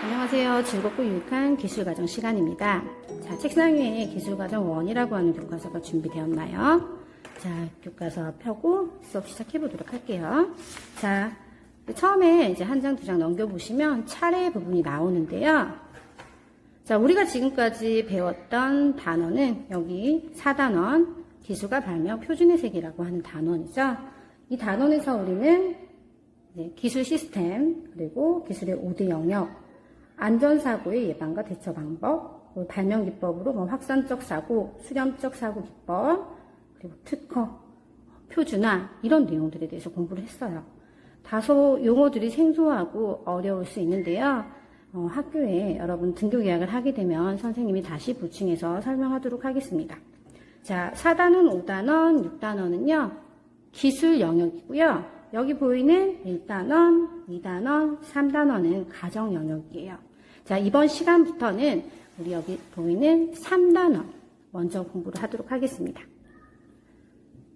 안녕하세요. 즐겁고 유익한 기술과정 시간입니다. 자, 책상 위에 기술과정 1이라고 하는 교과서가 준비되었나요? 자, 교과서 펴고 수업 시작해 보도록 할게요. 자, 처음에 이제 한 장, 두 장 넘겨보시면 차례 부분이 나오는데요. 자, 우리가 지금까지 배웠던 단어는 여기 4단원, 기술과 발명 표준의 세계라고 하는 단원이죠. 이 단원에서 우리는 기술 시스템, 그리고 기술의 5대 영역, 안전사고의 예방과 대처 방법, 발명 기법으로 확산적 사고, 수렴적 사고 기법, 그리고 특허, 표준화 이런 내용들에 대해서 공부를 했어요. 다소 용어들이 생소하고 어려울 수 있는데요. 학교에 여러분 등교 계약을 하게 되면 선생님이 다시 보충해서 설명하도록 하겠습니다. 자, 4단원, 5단원, 6단원은요. 기술 영역이고요. 여기 보이는 1단원, 2단원, 3단원은 가정 영역이에요. 자, 이번 시간부터는 우리 여기 보이는 3단원 먼저 공부를 하도록 하겠습니다.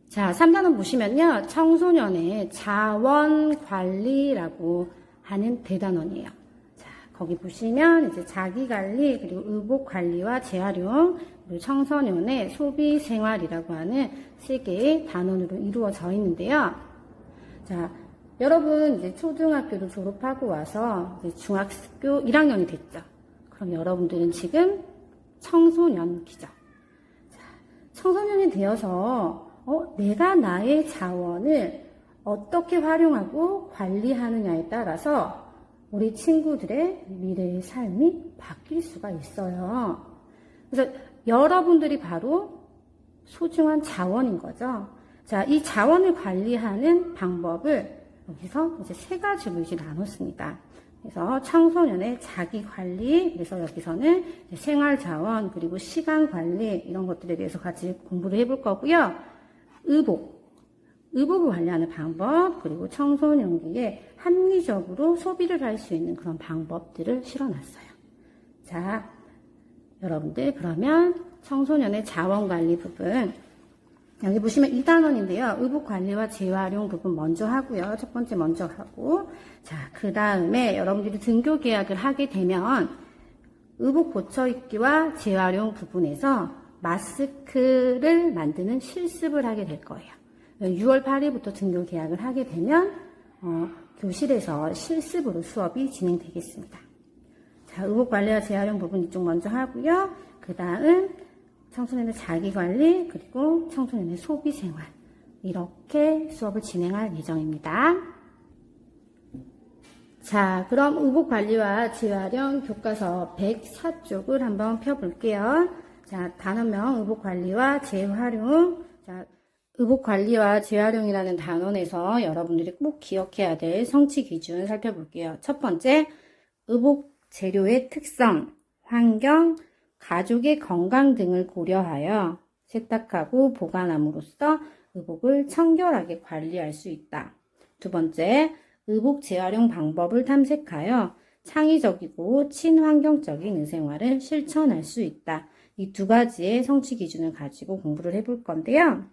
자, 3단원 보시면요. 청소년의 자원관리라고 하는 대단원이에요. 자, 거기 보시면 이제 자기관리, 그리고 의복관리와 재활용, 그리고 청소년의 소비생활이라고 하는 3개의 단원으로 이루어져 있는데요. 자, 여러분 이제 초등학교도 졸업하고 와서 이제 중학교 1학년이 됐죠. 그럼 여러분들은 지금 청소년기죠. 자, 청소년이 되어서 내가 나의 자원을 어떻게 활용하고 관리하느냐에 따라서 우리 친구들의 미래의 삶이 바뀔 수가 있어요. 그래서 여러분들이 바로 소중한 자원인 거죠. 자, 이 자원을 관리하는 방법을 여기서 이제 3가지로 이제 나눴습니다. 그래서 청소년의 자기 관리, 그래서 여기서는 생활 자원, 그리고 시간 관리, 이런 것들에 대해서 같이 공부를 해볼 거고요. 의복을 관리하는 방법, 그리고 청소년기에 합리적으로 소비를 할 수 있는 그런 방법들을 실어놨어요. 자, 여러분들 그러면 청소년의 자원 관리 부분, 여기 보시면 2단원인데요. 의복관리와 재활용 부분 먼저 하고요. 첫 번째 먼저 하고, 자, 그 다음에 여러분들이 등교 계약을 하게 되면 의복 고쳐 입기와 재활용 부분에서 마스크를 만드는 실습을 하게 될 거예요. 6월 8일부터 등교 계약을 하게 되면 교실에서 실습으로 수업이 진행되겠습니다. 자, 의복관리와 재활용 부분 이쪽 먼저 하고요. 그 다음 청소년의 자기관리, 그리고 청소년의 소비생활, 이렇게 수업을 진행할 예정입니다. 자, 그럼 의복관리와 재활용 교과서 104쪽을 한번 펴볼게요. 자, 단어명 의복관리와 재활용. 자, 의복관리와 재활용이라는 단원에서 여러분들이 꼭 기억해야 될 성취 기준 살펴볼게요. 첫 번째, 의복 재료의 특성, 환경, 가족의 건강 등을 고려하여 세탁하고 보관함으로써 의복을 청결하게 관리할 수 있다. 두 번째, 의복 재활용 방법을 탐색하여 창의적이고 친환경적인 의생활을 실천할 수 있다. 이 2가지의 성취 기준을 가지고 공부를 해볼 건데요.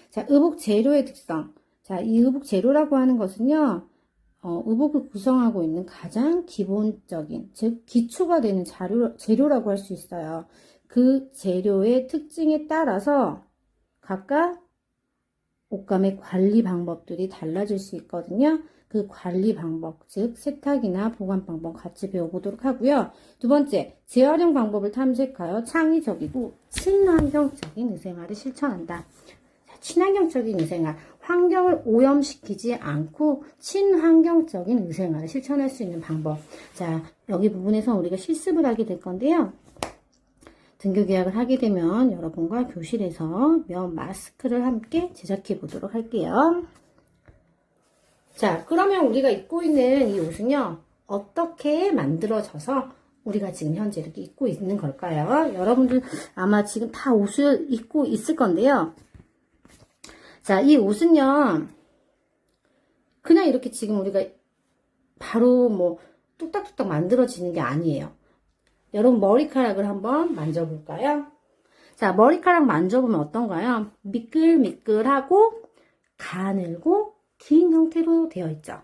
자, 의복 재료의 특성. 자, 이 의복 재료라고 하는 것은요, 의복을 구성하고 있는 가장 기본적인, 즉 기초가 되는 재료라고 할 수 있어요. 그 재료의 특징에 따라서 각각 옷감의 관리 방법들이 달라질 수 있거든요. 그 관리 방법, 즉 세탁이나 보관 방법 같이 배워보도록 하고요. 두 번째, 재활용 방법을 탐색하여 창의적이고 친환경적인 의생활을 실천한다. 친환경적인 의생활, 환경을 오염시키지 않고 친환경적인 의생활을 실천할 수 있는 방법. 자, 여기 부분에서 우리가 실습을 하게 될 건데요. 등교 계약을 하게 되면 여러분과 교실에서 면 마스크를 함께 제작해 보도록 할게요. 자, 그러면 우리가 입고 있는 이 옷은요, 어떻게 만들어져서 우리가 지금 현재 이렇게 입고 있는 걸까요? 여러분들 아마 지금 다 옷을 입고 있을 건데요. 자, 이 옷은요, 그냥 이렇게 지금 우리가 바로 뚝딱뚝딱 만들어지는 게 아니에요. 여러분 머리카락을 한번 만져볼까요? 자, 머리카락 만져보면 어떤가요? 미끌미끌하고 가늘고 긴 형태로 되어 있죠.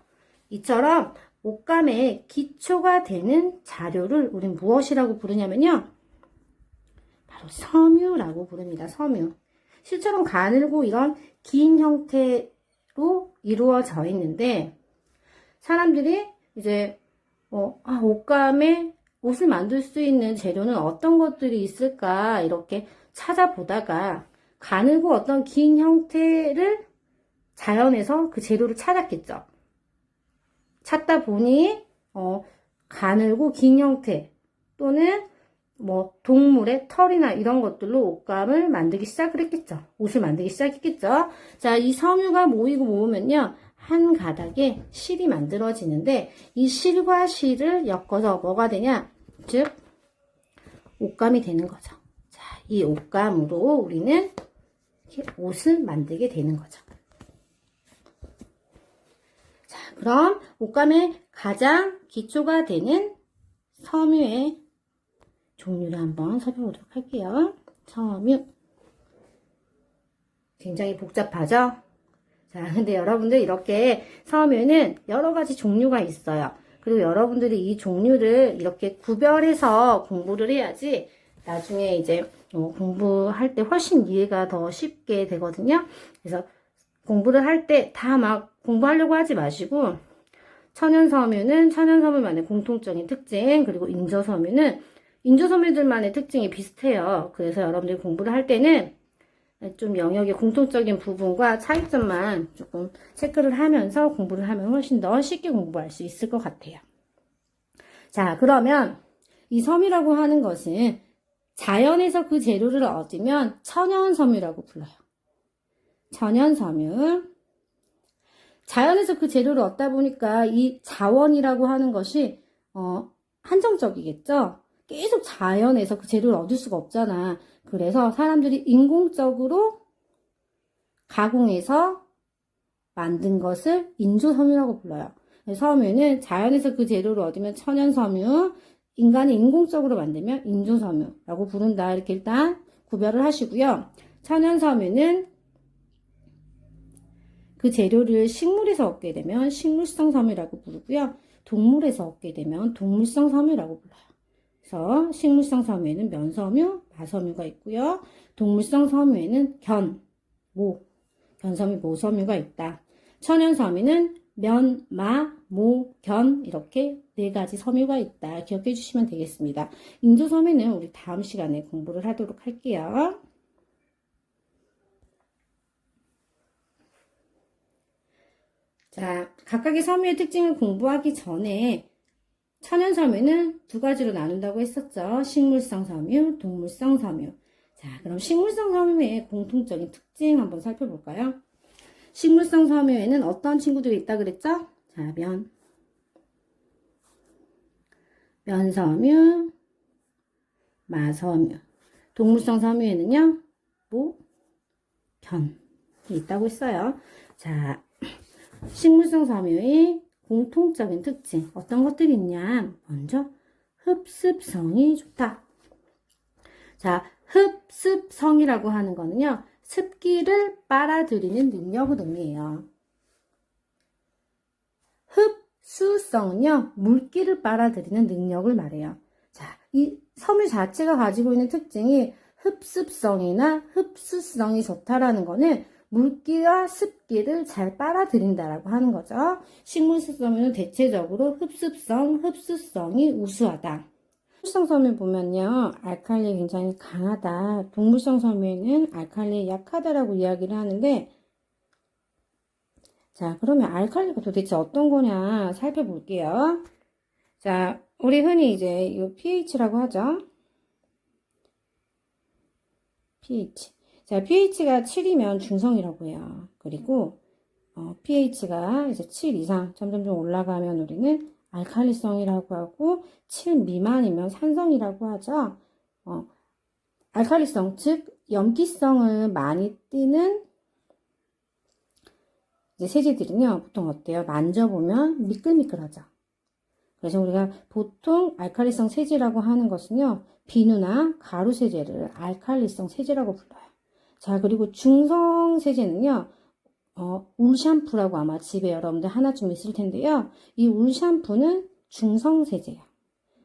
이처럼 옷감의 기초가 되는 자료를 우린 무엇이라고 부르냐면요. 바로 섬유라고 부릅니다. 섬유. 실처럼 가늘고 이런 긴 형태로 이루어져 있는데 사람들이 이제 옷감에 옷을 만들 수 있는 재료는 어떤 것들이 있을까 이렇게 찾아보다가 가늘고 어떤 긴 형태를 자연에서 그 재료를 찾았겠죠. 찾다 보니 가늘고 긴 형태 또는 뭐 동물의 털이나 이런 것들로 옷감을 만들기 시작을 했겠죠. 옷을 만들기 시작했겠죠. 자, 이 섬유가 모이고 모으면요. 한 가닥에 실이 만들어지는데 이 실과 실을 엮어서 뭐가 되냐? 즉 옷감이 되는 거죠. 자, 이 옷감으로 우리는 이렇게 옷을 만들게 되는 거죠. 자, 그럼 옷감의 가장 기초가 되는 섬유의 종류를 한번 살펴보도록 할게요. 섬유. 굉장히 복잡하죠? 자, 근데 여러분들 이렇게 섬유는 여러 가지 종류가 있어요. 그리고 여러분들이 이 종류를 이렇게 구별해서 공부를 해야지 나중에 이제 공부할 때 훨씬 이해가 더 쉽게 되거든요. 그래서 공부를 할 때 다 막 공부하려고 하지 마시고 천연섬유는 천연섬유만의 공통적인 특징, 그리고 인조섬유는 인조섬유들만의 특징이 비슷해요. 그래서 여러분들이 공부를 할 때는 좀 영역의 공통적인 부분과 차이점만 조금 체크를 하면서 공부를 하면 훨씬 더 쉽게 공부할 수 있을 것 같아요. 자, 그러면 이 섬유라고 하는 것은 자연에서 그 재료를 얻으면 천연섬유라고 불러요. 천연섬유. 자연에서 그 재료를 얻다 보니까 이 자원이라고 하는 것이 한정적이겠죠. 계속 자연에서 그 재료를 얻을 수가 없잖아. 그래서 사람들이 인공적으로 가공해서 만든 것을 인조섬유라고 불러요. 섬유는 자연에서 그 재료를 얻으면 천연섬유, 인간이 인공적으로 만들면 인조섬유라고 부른다. 이렇게 일단 구별을 하시고요. 천연섬유는 그 재료를 식물에서 얻게 되면 식물성 섬유라고 부르고요. 동물에서 얻게 되면 동물성 섬유라고 불러요. 그래서 식물성 섬유에는 면섬유, 마섬유가 있고요. 동물성 섬유에는 견섬유, 모섬유가 있다. 천연섬유는 면, 마, 모, 견 이렇게 네 가지 섬유가 있다. 기억해 주시면 되겠습니다. 인조섬유는 우리 다음 시간에 공부를 하도록 할게요. 자, 각각의 섬유의 특징을 공부하기 전에 천연섬유는 두 가지로 나눈다고 했었죠. 식물성 섬유, 동물성 섬유. 자, 그럼 식물성 섬유의 공통적인 특징 한번 살펴볼까요? 식물성 섬유에는 어떤 친구들이 있다 그랬죠? 자, 면섬유, 마섬유. 동물성 섬유에는요, 견이 있다고 했어요. 자, 식물성 섬유의 공통적인 특징 어떤 것들이 있냐? 먼저 흡습성이 좋다. 자, 흡습성이라고 하는 거는요, 습기를 빨아들이는 능력을 의미해요. 흡수성은요, 물기를 빨아들이는 능력을 말해요. 자, 이 섬유 자체가 가지고 있는 특징이 흡습성이나 흡수성이 좋다라는 거는 물기와 습기를 잘 빨아들인다라고 하는 거죠. 식물성 섬유는 대체적으로 흡습성, 흡수성이 우수하다. 식물성 섬유 보면요, 알칼리 굉장히 강하다. 동물성 섬유에는 알칼리 약하다라고 이야기를 하는데, 자, 그러면 알칼리가 도대체 어떤 거냐 살펴볼게요. 자, 우리 흔히 이제 이 pH라고 하죠. pH. 자, pH가 7이면 중성이라고 해요. 그리고 pH가 이제 7 이상 점점점 올라가면 우리는 알칼리성이라고 하고 7 미만이면 산성이라고 하죠. 알칼리성, 즉 염기성을 많이 띠는 이제 세제들은요, 보통 어때요? 만져보면 미끌미끌하죠. 그래서 우리가 보통 알칼리성 세제라고 하는 것은요, 비누나 가루 세제를 알칼리성 세제라고 불러요. 자, 그리고 중성 세제는요, 울 샴푸라고 아마 집에 여러분들 하나쯤 있을 텐데요. 이 울 샴푸는 중성세제예요.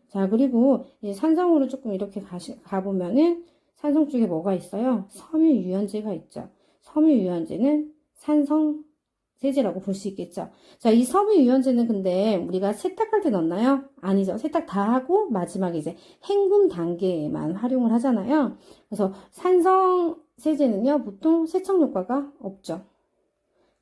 자, 그리고 이제 산성으로 조금 이렇게 가보면은 산성 쪽에 뭐가 있어요? 섬유유연제가 있죠. 섬유유연제는 산성세제라고 볼 수 있겠죠. 자, 이 섬유유연제는 근데 우리가 세탁할 때 넣나요? 아니죠. 세탁 다 하고 마지막에 이제 헹굼 단계에만 활용을 하잖아요. 그래서 산성세제는요, 보통 세척 효과가 없죠.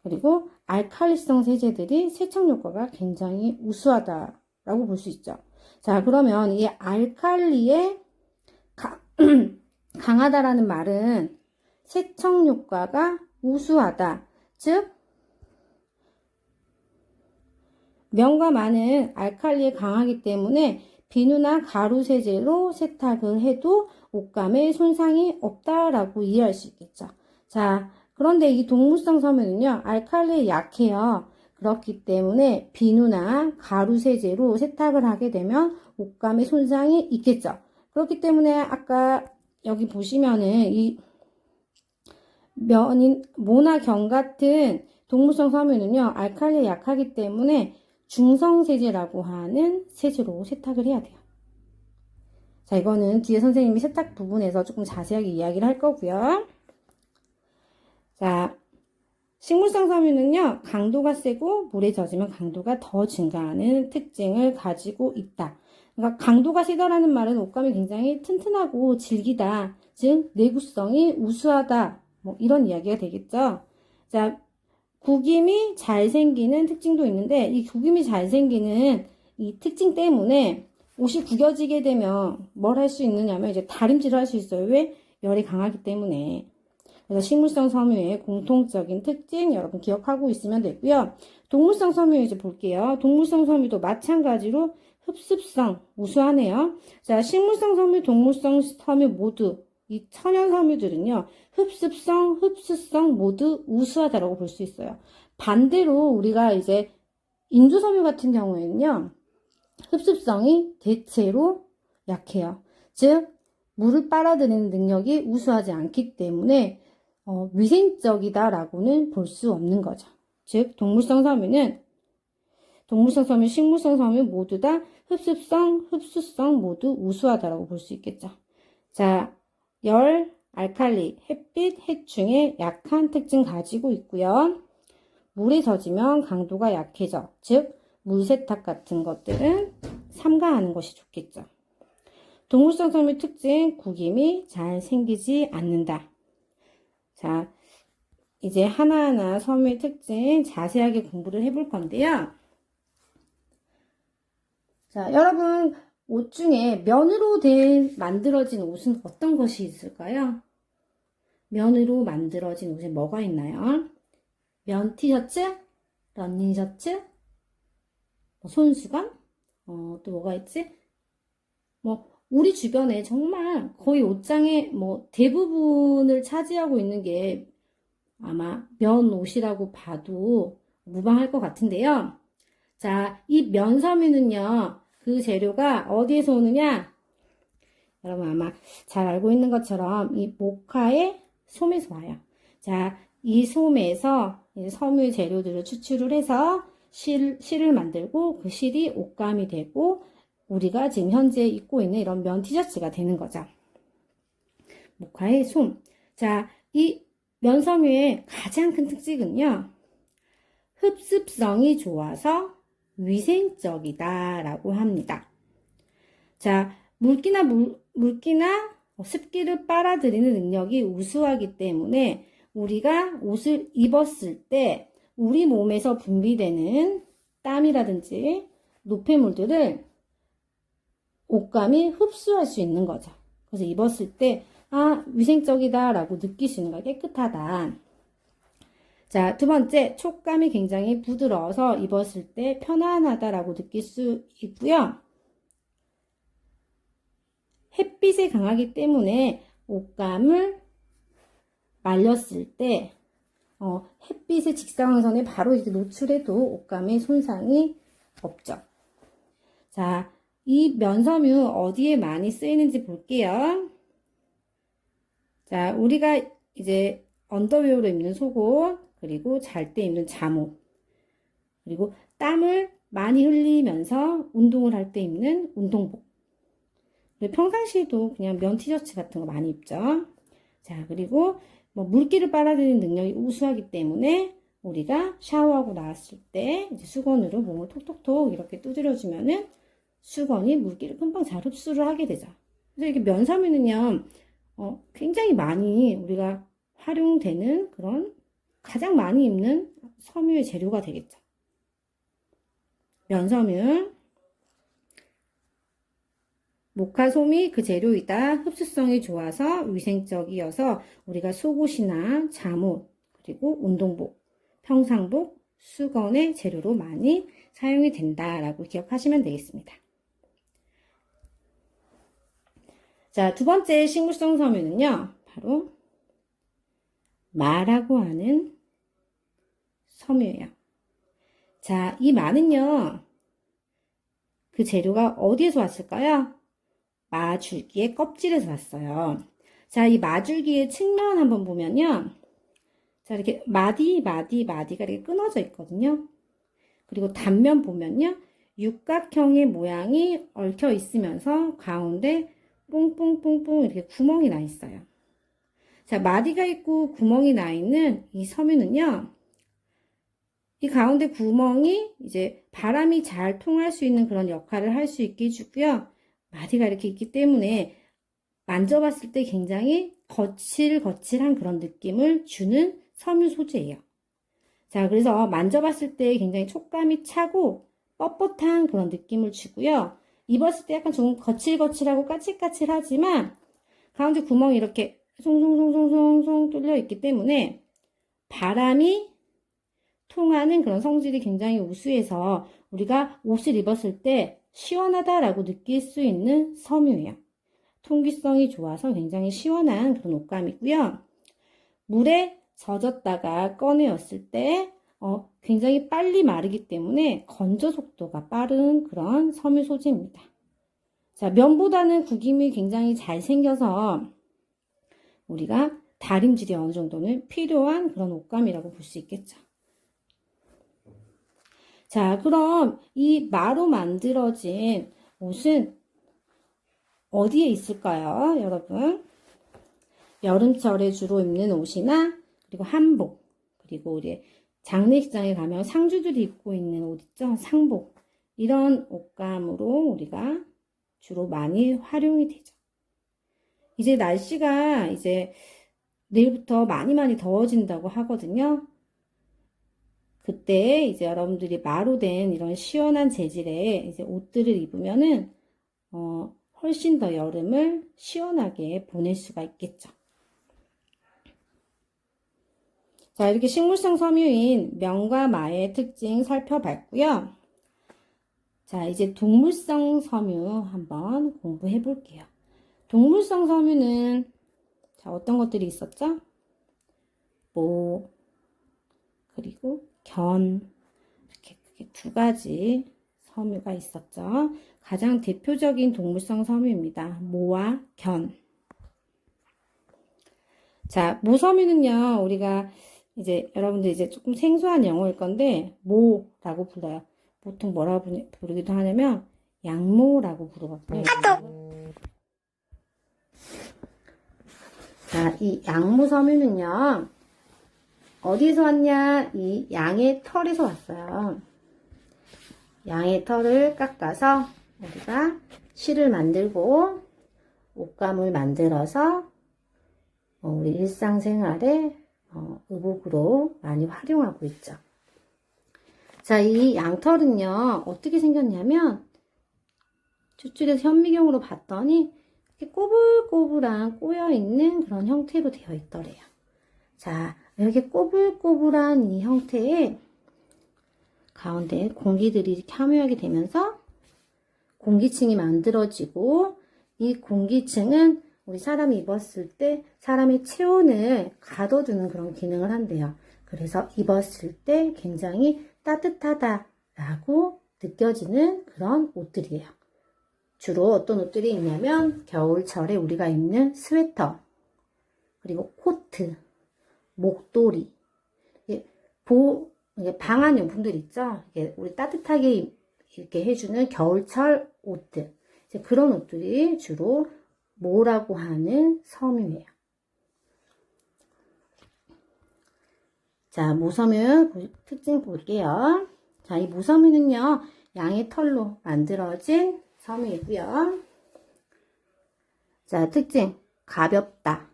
그리고 알칼리성 세제들이 세척 효과가 굉장히 우수하다라고 볼 수 있죠. 자, 그러면 이 알칼리에 강하다라는 말은 세척 효과가 우수하다. 즉, 면과 마는 알칼리에 강하기 때문에 비누나 가루 세제로 세탁을 해도 옷감에 손상이 없다라고 이해할 수 있겠죠. 자, 그런데 이 동물성 섬유는요, 알칼리에 약해요. 그렇기 때문에 비누나 가루 세제로 세탁을 하게 되면 옷감에 손상이 있겠죠. 그렇기 때문에 아까 여기 보시면은 이 모나 견 같은 동물성 섬유는요, 알칼리에 약하기 때문에 중성세제라고 하는 세제로 세탁을 해야 돼요. 자, 이거는 뒤에 선생님이 세탁 부분에서 조금 자세하게 이야기를 할 거고요. 자, 식물성 섬유는요, 강도가 세고 물에 젖으면 강도가 더 증가하는 특징을 가지고 있다. 그러니까 강도가 세다라는 말은 옷감이 굉장히 튼튼하고 질기다. 즉, 내구성이 우수하다. 뭐 이런 이야기가 되겠죠. 자, 구김이 잘 생기는 특징도 있는데 이 구김이 잘 생기는 이 특징 때문에 옷이 구겨지게 되면 뭘 할 수 있느냐면 이제 다림질을 할 수 있어요. 왜? 열이 강하기 때문에. 그래서 식물성 섬유의 공통적인 특징 여러분 기억하고 있으면 되고요. 동물성 섬유 이제 볼게요. 동물성 섬유도 마찬가지로 흡습성 우수하네요. 자, 식물성 섬유, 동물성 섬유 모두 이 천연 섬유들은요, 흡습성, 흡수성 모두 우수하다라고 볼 수 있어요. 반대로 우리가 이제 인조 섬유 같은 경우에는요, 흡습성이 대체로 약해요. 즉, 물을 빨아들이는 능력이 우수하지 않기 때문에 위생적이다라고는 볼 수 없는 거죠. 즉, 동물성 섬유, 식물성 섬유 모두 다 흡습성, 흡수성 모두 우수하다라고 볼 수 있겠죠. 자, 열, 알칼리, 햇빛, 해충에 약한 특징 가지고 있고요. 물에 젖으면 강도가 약해져. 즉, 물세탁 같은 것들은 삼가하는 것이 좋겠죠. 동물성 섬유 특징, 구김이 잘 생기지 않는다. 자, 이제 하나하나 섬유의 특징 자세하게 공부를 해볼 건데요. 자, 여러분, 옷 중에 면으로 만들어진 옷은 어떤 것이 있을까요? 면으로 만들어진 옷에 뭐가 있나요? 면 티셔츠, 러닝 셔츠, 손수건, 또 뭐가 있지? 우리 주변에 정말 거의 옷장의 대부분을 차지하고 있는 게 아마 면 옷이라고 봐도 무방할 것 같은데요. 자, 이 면섬유는요, 그 재료가 어디에서 오느냐? 여러분 아마 잘 알고 있는 것처럼 이 모카의 솜에서 와요. 자, 이 솜에서 섬유 재료들을 추출을 해서 실을 만들고 그 실이 옷감이 되고 우리가 지금 현재 입고 있는 이런 면 티셔츠가 되는 거죠. 모카의 솜. 자, 이 면섬유의 가장 큰 특징은요, 흡습성이 좋아서 위생적이다라고 합니다. 자, 물기나 습기를 빨아들이는 능력이 우수하기 때문에 우리가 옷을 입었을 때 우리 몸에서 분비되는 땀이라든지 노폐물들을 옷감이 흡수할 수 있는 거죠. 그래서 입었을 때 위생적이다 라고 느낄 수 있는 거야. 깨끗하다. 자, 두 번째, 촉감이 굉장히 부드러워서 입었을 때 편안하다라고 느낄 수 있고요. 햇빛에 강하기 때문에 옷감을 말렸을 때 햇빛의 직사광선에 바로 이렇게 노출해도 옷감에 손상이 없죠. 자, 이 면섬유 어디에 많이 쓰이는지 볼게요. 자, 우리가 이제 언더웨어로 입는 속옷, 그리고 잘 때 입는 잠옷, 그리고 땀을 많이 흘리면서 운동을 할 때 입는 운동복. 평상시에도 그냥 면 티셔츠 같은 거 많이 입죠. 자, 그리고 뭐 물기를 빨아들이는 능력이 우수하기 때문에 우리가 샤워하고 나왔을 때 이제 수건으로 몸을 톡톡톡 이렇게 두드려주면은 수건이 물기를 금방 잘 흡수를 하게 되죠. 그래서 이렇게 면섬유는요, 굉장히 많이 우리가 활용되는 그런 가장 많이 입는 섬유의 재료가 되겠죠. 면섬유. 모카솜이 그 재료이다. 흡수성이 좋아서 위생적이어서 우리가 속옷이나 잠옷, 그리고 운동복, 평상복, 수건의 재료로 많이 사용이 된다라고 기억하시면 되겠습니다. 자, 두 번째 식물성 섬유는요, 바로 마라고 하는 섬유예요. 자, 이 마는요, 그 재료가 어디에서 왔을까요? 마줄기의 껍질에서 왔어요. 자, 이 마줄기의 측면 한번 보면요. 자, 이렇게 마디가 이렇게 끊어져 있거든요. 그리고 단면 보면요. 육각형의 모양이 얽혀 있으면서 가운데 뽕뽕뽕뽕 이렇게 구멍이 나 있어요. 자, 마디가 있고 구멍이 나 있는 이 섬유는요. 이 가운데 구멍이 이제 바람이 잘 통할 수 있는 그런 역할을 할 수 있게 해주고요. 마디가 이렇게 있기 때문에 만져봤을 때 굉장히 거칠거칠한 그런 느낌을 주는 섬유 소재예요. 자, 그래서 만져봤을 때 굉장히 촉감이 차고 뻣뻣한 그런 느낌을 주고요. 입었을 때 약간 좀 거칠거칠하고 까칠까칠하지만 가운데 구멍이 이렇게 송송송송송송 뚫려 있기 때문에 바람이 통하는 그런 성질이 굉장히 우수해서 우리가 옷을 입었을 때 시원하다라고 느낄 수 있는 섬유예요. 통기성이 좋아서 굉장히 시원한 그런 옷감이고요. 물에 젖었다가 꺼내었을 때 굉장히 빨리 마르기 때문에 건조 속도가 빠른 그런 섬유 소재입니다. 자, 면보다는 구김이 굉장히 잘 생겨서 우리가 다림질이 어느 정도는 필요한 그런 옷감이라고 볼 수 있겠죠. 자, 그럼 이 마로 만들어진 옷은 어디에 있을까요, 여러분? 여름철에 주로 입는 옷이나 그리고 한복, 그리고 우리 장례식장에 가면 상주들이 입고 있는 옷 있죠? 상복. 이런 옷감으로 우리가 주로 많이 활용이 되죠. 이제 날씨가 이제 내일부터 많이 더워진다고 하거든요. 그때 이제 여러분들이 마로 된 이런 시원한 재질의 이제 옷들을 입으면은 훨씬 더 여름을 시원하게 보낼 수가 있겠죠. 자, 이렇게 식물성 섬유인 면과 마의 특징 살펴봤고요. 자, 이제 동물성 섬유 한번 공부해 볼게요. 동물성 섬유는 자, 어떤 것들이 있었죠? 모, 그리고 견, 이렇게 두 가지 섬유가 있었죠. 가장 대표적인 동물성 섬유입니다. 모와 견. 자, 모섬유는요, 우리가 이제 여러분들 이제 조금 생소한 영어일 건데, 모라고 불러요. 보통 뭐라고 부르기도 하냐면, 양모라고 부르거든요. 자, 이 양모섬유는요, 어디서 왔냐? 이 양의 털에서 왔어요. 양의 털을 깎아서 우리가 실을 만들고 옷감을 만들어서 우리 일상생활에 의복으로 많이 활용하고 있죠. 자, 이 양털은요, 어떻게 생겼냐면 추출해서 현미경으로 봤더니 이렇게 꼬불꼬불한 꼬여있는 그런 형태로 되어 있더래요. 자, 이렇게 꼬불꼬불한 이 형태에 가운데 공기들이 이렇게 함유하게 되면서 공기층이 만들어지고 이 공기층은 우리 사람이 입었을 때 사람의 체온을 가둬두는 그런 기능을 한대요. 그래서 입었을 때 굉장히 따뜻하다라고 느껴지는 그런 옷들이에요. 주로 어떤 옷들이 있냐면 겨울철에 우리가 입는 스웨터, 그리고 코트, 목도리, 이게 방한 용품들 있죠? 이게 우리 따뜻하게 이렇게 해주는 겨울철 옷들. 이제 그런 옷들이 주로 모라고 하는 섬유예요. 자, 모섬유 특징 볼게요. 자, 이 모섬유는요, 양의 털로 만들어진 섬유이고요. 자, 특징. 가볍다.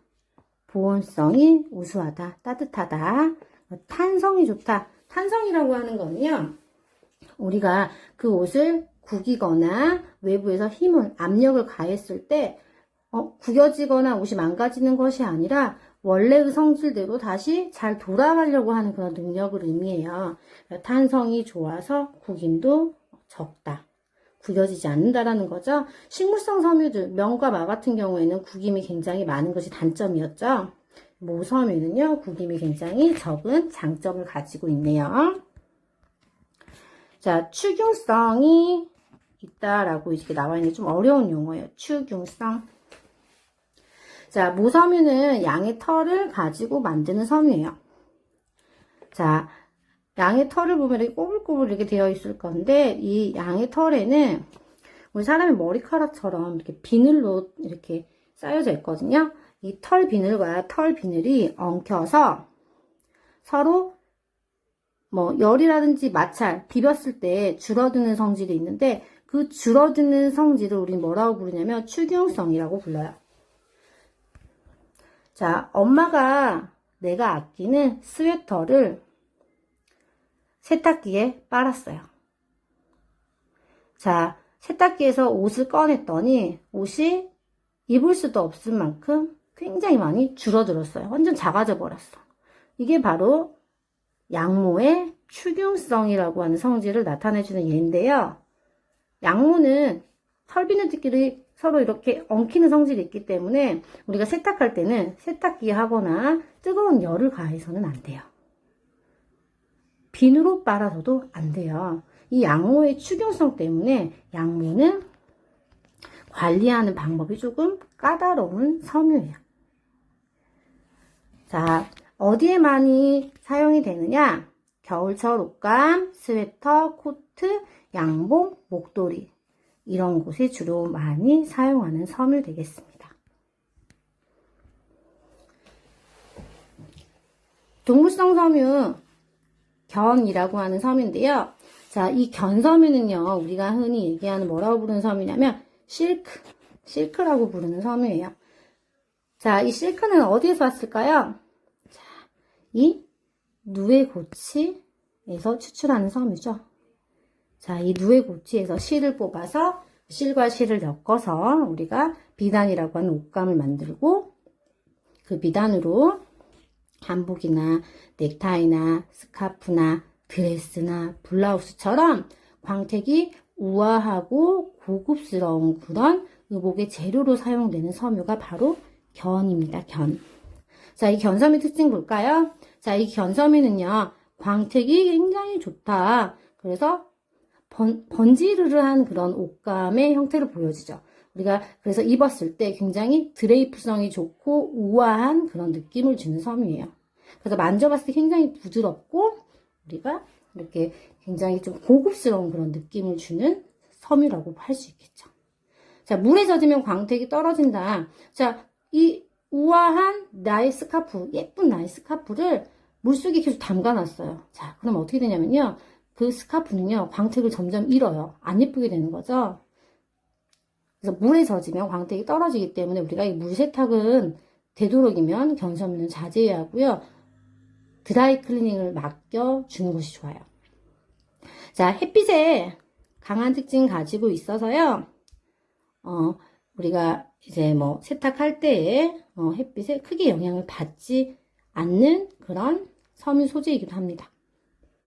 보온성이 우수하다. 따뜻하다. 탄성이 좋다. 탄성이라고 하는 거는요, 우리가 그 옷을 구기거나 외부에서 힘을, 압력을 가했을 때, 구겨지거나 옷이 망가지는 것이 아니라 원래의 성질대로 다시 잘 돌아가려고 하는 그런 능력을 의미해요. 탄성이 좋아서 구김도 적다. 구겨지지 않는다라는 거죠. 식물성 섬유들, 명과 마 같은 경우에는 구김이 굉장히 많은 것이 단점이었죠. 모섬유는요, 구김이 굉장히 적은 장점을 가지고 있네요. 자, 추균성이 있다라고 이렇게 나와 있는 좀 어려운 용어예요. 추균성. 자, 모섬유는 양의 털을 가지고 만드는 섬유예요. 자, 양의 털을 보면 이렇게 꼬불꼬불 이렇게 되어 있을 건데, 이 양의 털에는 우리 사람의 머리카락처럼 이렇게 비늘로 이렇게 쌓여져 있거든요. 이 털 비늘과 털 비늘이 엉켜서 서로 뭐 열이라든지 마찰, 비볐을 때 줄어드는 성질이 있는데, 그 줄어드는 성질을 우리는 뭐라고 부르냐면 추균성이라고 불러요. 자, 엄마가 내가 아끼는 스웨터를 세탁기에 빨았어요. 자, 세탁기에서 옷을 꺼냈더니 옷이 입을 수도 없을 만큼 굉장히 많이 줄어들었어요. 완전 작아져 버렸어. 이게 바로 양모의 추균성이라고 하는 성질을 나타내주는 예인데요. 양모는 털비늘들끼리 서로 이렇게 엉키는 성질이 있기 때문에 우리가 세탁할 때는 세탁기에 하거나 뜨거운 열을 가해서는 안 돼요. 비누로 빨아서도 안 돼요. 이 양모의 추균성 때문에 양모는 관리하는 방법이 조금 까다로운 섬유예요. 자, 어디에 많이 사용이 되느냐? 겨울철 옷감, 스웨터, 코트, 양복, 목도리 이런 곳에 주로 많이 사용하는 섬유 되겠습니다. 동물성 섬유 견이라고 하는 섬유인데요. 자, 이 견섬유는요, 우리가 흔히 얘기하는 뭐라고 부르는 섬유냐면 실크라고 부르는 섬유예요. 자, 이 실크는 어디에서 왔을까요? 자, 이 누에고치에서 추출하는 섬유죠. 자, 이 누에고치에서 실을 뽑아서 실과 실을 엮어서 우리가 비단이라고 하는 옷감을 만들고 그 비단으로 한복이나 넥타이나 스카프나 드레스나 블라우스처럼 광택이 우아하고 고급스러운 그런 의복의 재료로 사용되는 섬유가 바로 견입니다. 견. 자, 이 견섬유 특징 볼까요? 자, 이 견섬유는요, 광택이 굉장히 좋다. 그래서 번지르르한 그런 옷감의 형태를 보여주죠. 우리가 그래서 입었을 때 굉장히 드레이프성이 좋고 우아한 그런 느낌을 주는 섬유예요. 그래서 만져봤을 때 굉장히 부드럽고 우리가 이렇게 굉장히 좀 고급스러운 그런 느낌을 주는 섬유라고 할 수 있겠죠. 자, 물에 젖으면 광택이 떨어진다. 자, 이 우아한 나의 스카프, 예쁜 나의 스카프를 물속에 계속 담가놨어요. 자, 그럼 어떻게 되냐면요. 그 스카프는요, 광택을 점점 잃어요. 안 예쁘게 되는 거죠. 그래서 물에 젖으면 광택이 떨어지기 때문에 우리가 이 물 세탁은 되도록이면 견섬유는 자제해야 하고요. 드라이 클리닝을 맡겨주는 것이 좋아요. 자, 햇빛에 강한 특징 가지고 있어서요. 우리가 이제 뭐 세탁할 때에 햇빛에 크게 영향을 받지 않는 그런 섬유 소재이기도 합니다.